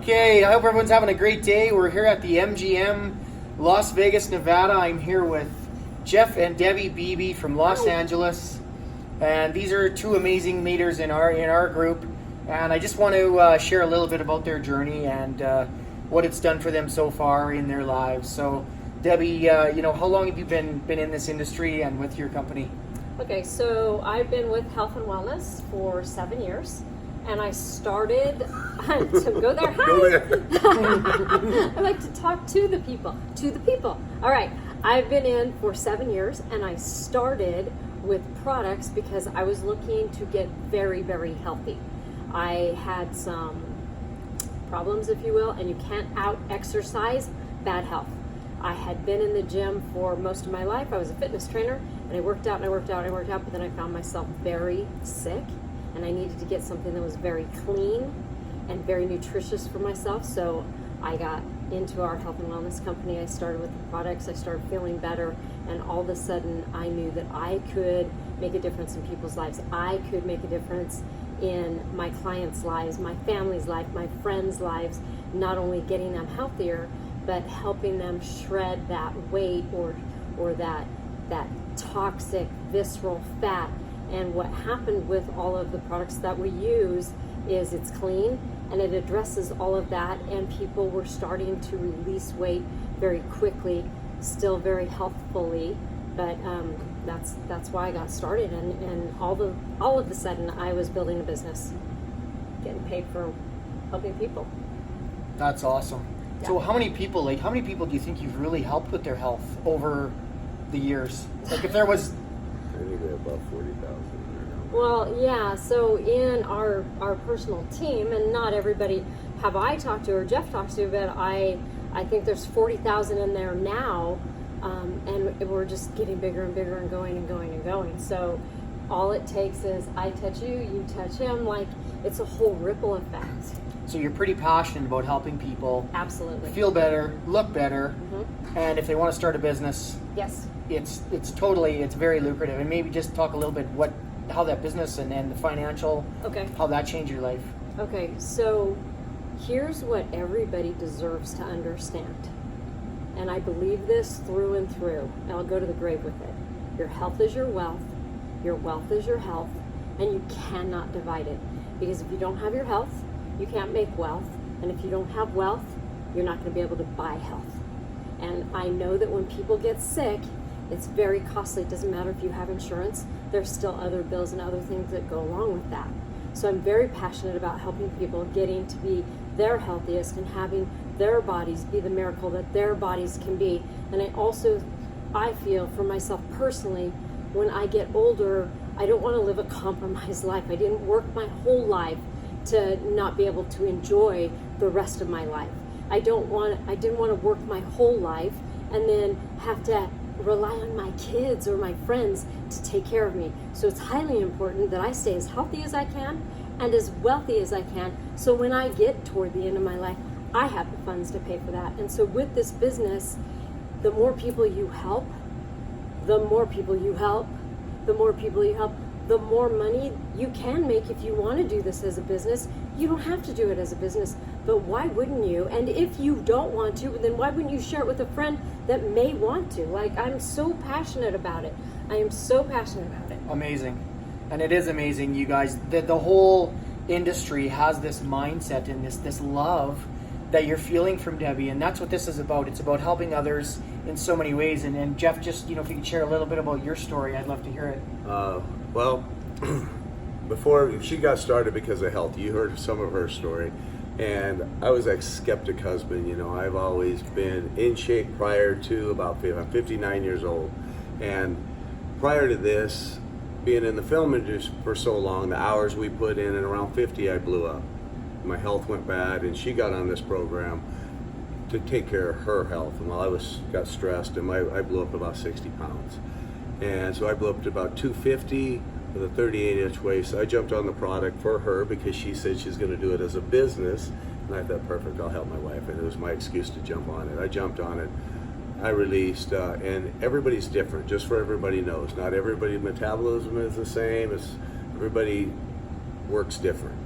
Okay, I hope everyone's having a great day. We're here at the MGM Las Vegas, Nevada. I'm here with Jeff and Debbie Beebe from Los Angeles. And these are two amazing leaders in our group. And I just want to share a little bit about their journey and what it's done for them so far in their lives. So, Debbie, how long have you been in this industry and with your company? Okay, so I've been with Health and Wellness for 7 years, and I started to go there. Hi. Go there. I like to talk to the people. All right, I've been in for 7 years, and I started with products because I was looking to get very, very healthy. I had some problems, if you will, and you can't out-exercise bad health. I had been in the gym for most of my life. I was a fitness trainer, and I worked out, but then I found myself very sick, and I needed to get something that was very clean and very nutritious for myself. So I got into our health and wellness company. I started with the products. I started feeling better, and all of a sudden I knew that I could make a difference in people's lives. I could make a difference in my clients' lives, my family's life, my friends' lives, not only getting them healthier, but helping them shred that weight or that toxic visceral fat. And what happened with all of the products that we use is it's clean and it addresses all of that, and people were starting to release weight very quickly, still very healthfully. But that's why I got started, and all of a sudden I was building a business, getting paid for helping people. That's awesome. Yeah. So how many people do you think you've really helped with their health over the years? Like if there was... I think we have about 40,000 here now. Well, yeah, so in our personal team, and not everybody have I talked to or Jeff talked to, but I think there's 40,000 in there now, and we're just getting bigger and bigger and going and going and going. So all it takes is I touch you, you touch him, like it's a whole ripple effect. So you're pretty passionate about helping people Absolutely. feel better, look better, Mm-hmm. and if they want to start a business, Yes. it's very lucrative. And maybe just talk a little bit how that business and the financial, Okay. how that changed your life. Okay, so here's what everybody deserves to understand. And I believe this through and through. And I'll go to the grave with it. Your health is your wealth is your health, and you cannot divide it. Because if you don't have your health, you can't make wealth. And if you don't have wealth, you're not going to be able to buy health. And I know that when people get sick, it's very costly. It doesn't matter if you have insurance. There's still other bills and other things that go along with that. So I'm very passionate about helping people getting to be their healthiest and having their bodies be the miracle that their bodies can be. And I feel for myself personally, when I get older, I don't want to live a compromised life. I didn't work my whole life to not be able to enjoy the rest of my life. I didn't want to work my whole life and then have to rely on my kids or my friends to take care of me. So it's highly important that I stay as healthy as I can and as wealthy as I can, so when I get toward the end of my life, I have the funds to pay for that. And so with this business, the more people you help, the more people you help, the more people you help, the more money you can make. If you want to do this as a business, you don't have to do it as a business, but why wouldn't you? And if you don't want to, then why wouldn't you share it with a friend that may want to? Like, I'm so passionate about it. I am so passionate about it. Amazing. And it is amazing, you guys. The whole industry has this mindset and this love that you're feeling from Debbie, and that's what this is about. It's about helping others in so many ways. And Jeff, just if you could share a little bit about your story, I'd love to hear it. Well, before she got started because of health, you heard some of her story, and I was a skeptic husband. I've always been in shape prior to I'm 59 years old, and prior to this, being in the film industry for so long, the hours we put in, and around 50, I blew up. My health went bad, and she got on this program to take care of her health. And while I got stressed, and I blew up about 60 pounds. And so I blew up to about 250 with a 38-inch waist. I jumped on the product for her because she said she's going to do it as a business. And I thought, perfect, I'll help my wife. And it was my excuse to jump on it. I jumped on it. I released, and everybody's different, just so everybody knows. Not everybody's metabolism is the same. Everybody works different.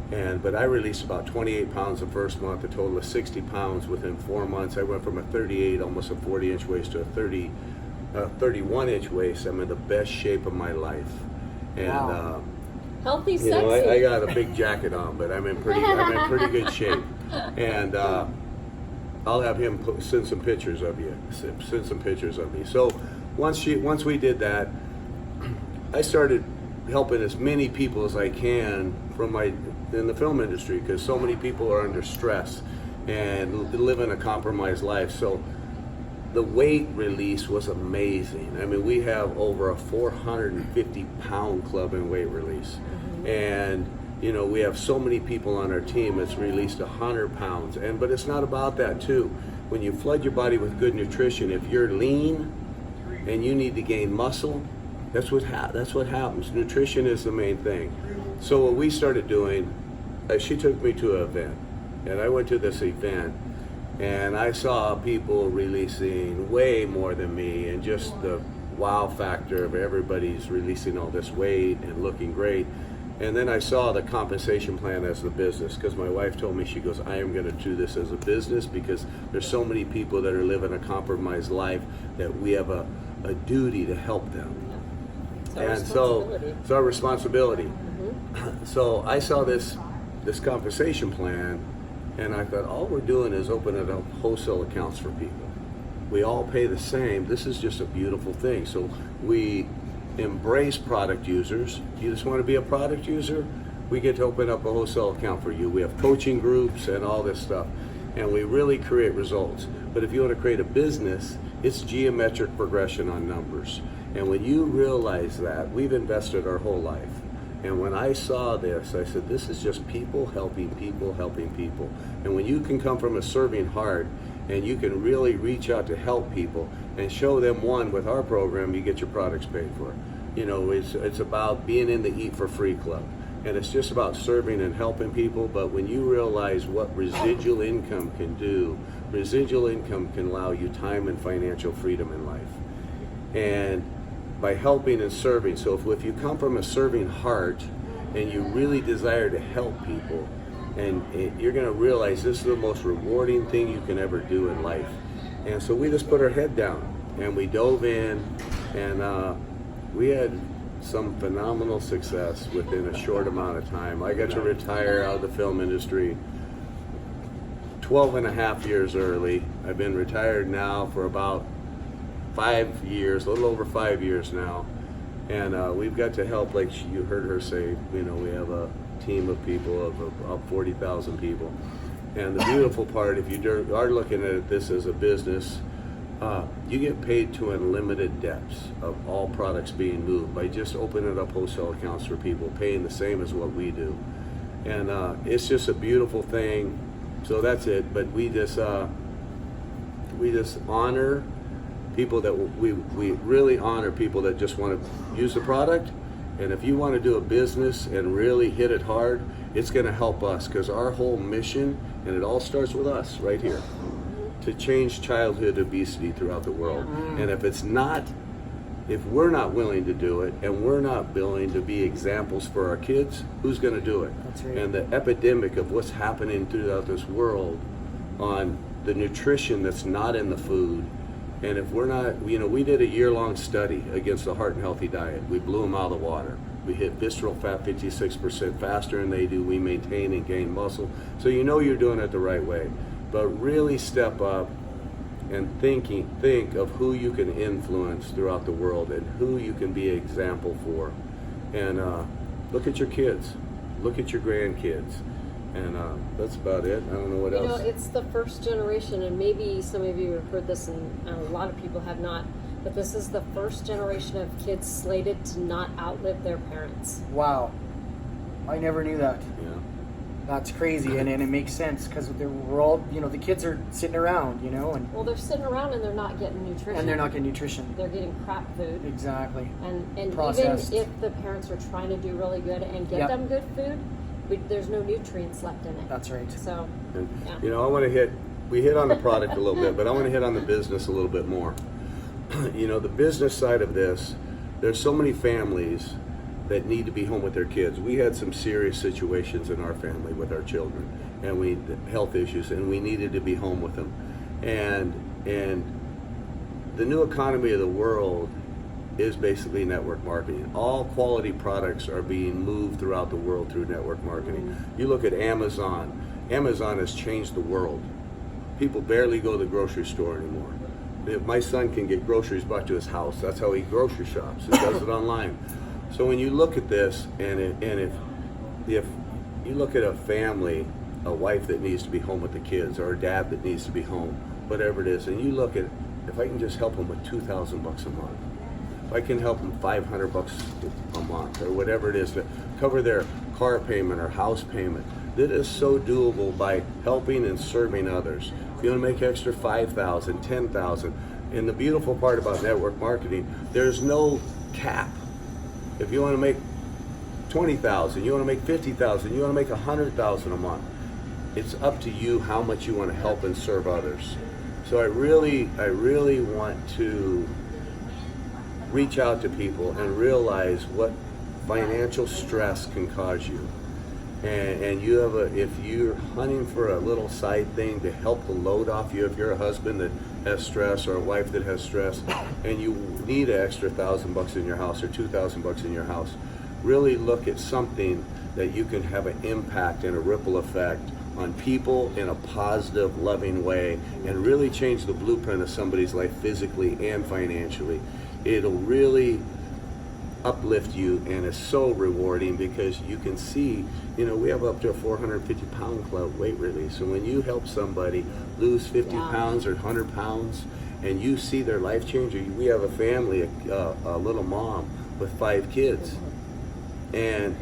But I released about 28 pounds the first month, a total of 60 pounds within 4 months. I went from a 38, almost a 40-inch waist to a 31-inch waist. I'm in the best shape of my life. And Wow. Healthy, you sexy. know, I got a big jacket on, but I'm in pretty good shape. And I'll have him send some pictures of you. Send some pictures of me. So once we did that, I started helping as many people as I can in the film industry, because so many people are under stress and living a compromised life. So the weight release was amazing. I mean, we have over a 450 pound club in weight release. And you know, we have so many people on our team that's released 100 pounds. But it's not about that too. When you flood your body with good nutrition, if you're lean and you need to gain muscle, that's what happens. Nutrition is the main thing. So what we started doing, she took me to an event, and I went to this event, and I saw people releasing way more than me, and just the wow factor of everybody's releasing all this weight and looking great. And then I saw the compensation plan as the business, because my wife told me, she goes, I am going to do this as a business because there's so many people that are living a compromised life that we have a duty to help them. And so it's our responsibility. So I saw this compensation plan, and I thought, all we're doing is opening up wholesale accounts for people. We all pay the same. This is just a beautiful thing. So we embrace product users. You just want to be a product user? We get to open up a wholesale account for you. We have coaching groups and all this stuff, and we really create results. But if you want to create a business, it's geometric progression on numbers. And when you realize that, we've invested our whole life. And when I saw this, I said, this is just people helping people helping people. And when you can come from a serving heart and you can really reach out to help people and show them, one, with our program, you get your products paid for. You know, it's about being in the Eat for Free Club. And it's just about serving and helping people. But when you realize what residual income can do, residual income can allow you time and financial freedom in life. And by helping and serving. So if you come from a serving heart and you really desire to help people, and you're going to realize this is the most rewarding thing you can ever do in life. And so we just put our head down and we dove in, and we had some phenomenal success within a short amount of time. I got to retire out of the film industry 12 and a half years early. I've been retired now for about 5 years, a little over 5 years now, and we've got to help, like you heard her say, you know, we have a team of people of about 40,000 people. And the beautiful part, if you are looking at this as a business, you get paid to unlimited depths of all products being moved by just opening up wholesale accounts for people, paying the same as what we do. And it's just a beautiful thing. So that's it. But we just honor people that we really honor people that just want to use the product. And if you want to do a business and really hit it hard, it's going to help us, because our whole mission, and it all starts with us right here, to change childhood obesity throughout the world. And if we're not willing to do it, and we're not willing to be examples for our kids, who's going to do it? That's right. And the epidemic of what's happening throughout this world on the nutrition that's not in the food. And if we're not, you know, we did a year-long study against the Heart and Healthy diet. We blew them out of the water. We hit visceral fat 56% faster than they do. We maintain and gain muscle. So you know you're doing it the right way. But really step up and think of who you can influence throughout the world and who you can be an example for. And look at your kids. Look at your grandkids. And that's about it. I don't know what else. You know, it's the first generation, and maybe some of you have heard this, and a lot of people have not, but this is the first generation of kids slated to not outlive their parents. Wow. I never knew that. Yeah. That's crazy, and it makes sense, because we're all, you know, the kids are sitting around, you know, and Well, they're sitting around and they're not getting nutrition. they're not getting nutrition. They're getting crap food. Exactly. And Processed. even if the parents are trying to do really good and get Yep. them good food, there's no nutrients left in it. That's right. So, And, yeah. you know, we hit on the product a little bit, but I want to hit on the business a little bit more. You know, the business side of this, there's so many families that need to be home with their kids. We had some serious situations in our family with our children, and we health issues, and we needed to be home with them. And the new economy of the world is basically network marketing. All quality products are being moved throughout the world through network marketing. You look at Amazon. Amazon has changed the world. People barely go to the grocery store anymore. My son can get groceries brought to his house. That's how he grocery shops. He does it online. So when you look at this, and if you look at a family, a wife that needs to be home with the kids, or a dad that needs to be home, whatever it is, and you look at, if I can just help them with $2,000 a month, if I can help them $500 a month, or whatever it is to cover their car payment or house payment, that is so doable by helping and serving others. If you want to make extra $5,000, $10,000, and the beautiful part about network marketing, there's no cap. If you want to make $20,000, you want to make $50,000, you want to make $100,000 a month, it's up to you how much you want to help and serve others. So I really want to reach out to people and realize what financial stress can cause you. And you have if you're hunting for a little side thing to help the load off you, if you're a husband that has stress or a wife that has stress, and you need an extra $1,000 in your house or $2,000 in your house, really look at something that you can have an impact and a ripple effect on people in a positive, loving way, and really change the blueprint of somebody's life physically and financially. It'll really uplift you, and it's so rewarding because you can see, we have up to a 450 pound club weight release. So when you help somebody lose 50 pounds or 100 pounds and you see their life change, we have a family, a little mom with 5 kids, and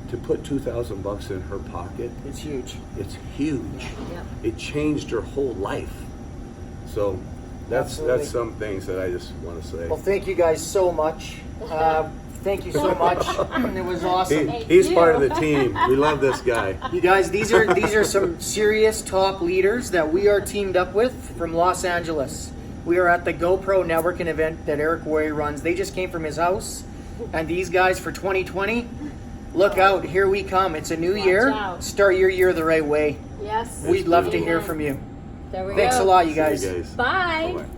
to put $2,000 in her pocket, It's huge. it's huge. Yep. It changed her whole life. So that's Absolutely. some things that I just want to say. Well, thank you guys so much. Thank you so much. It was awesome. He's part of the team. We love this guy. You guys, these are some serious top leaders that we are teamed up with from Los Angeles. We are at the GoPro networking event that Eric Roy runs. They just came from his house. And these guys for 2020, look out, here we come. It's a new year. out. Start your year the right way. Yes. We'd love to Amen. hear from you. There we Thanks go. a lot, you See you guys. guys. Bye. Bye-bye.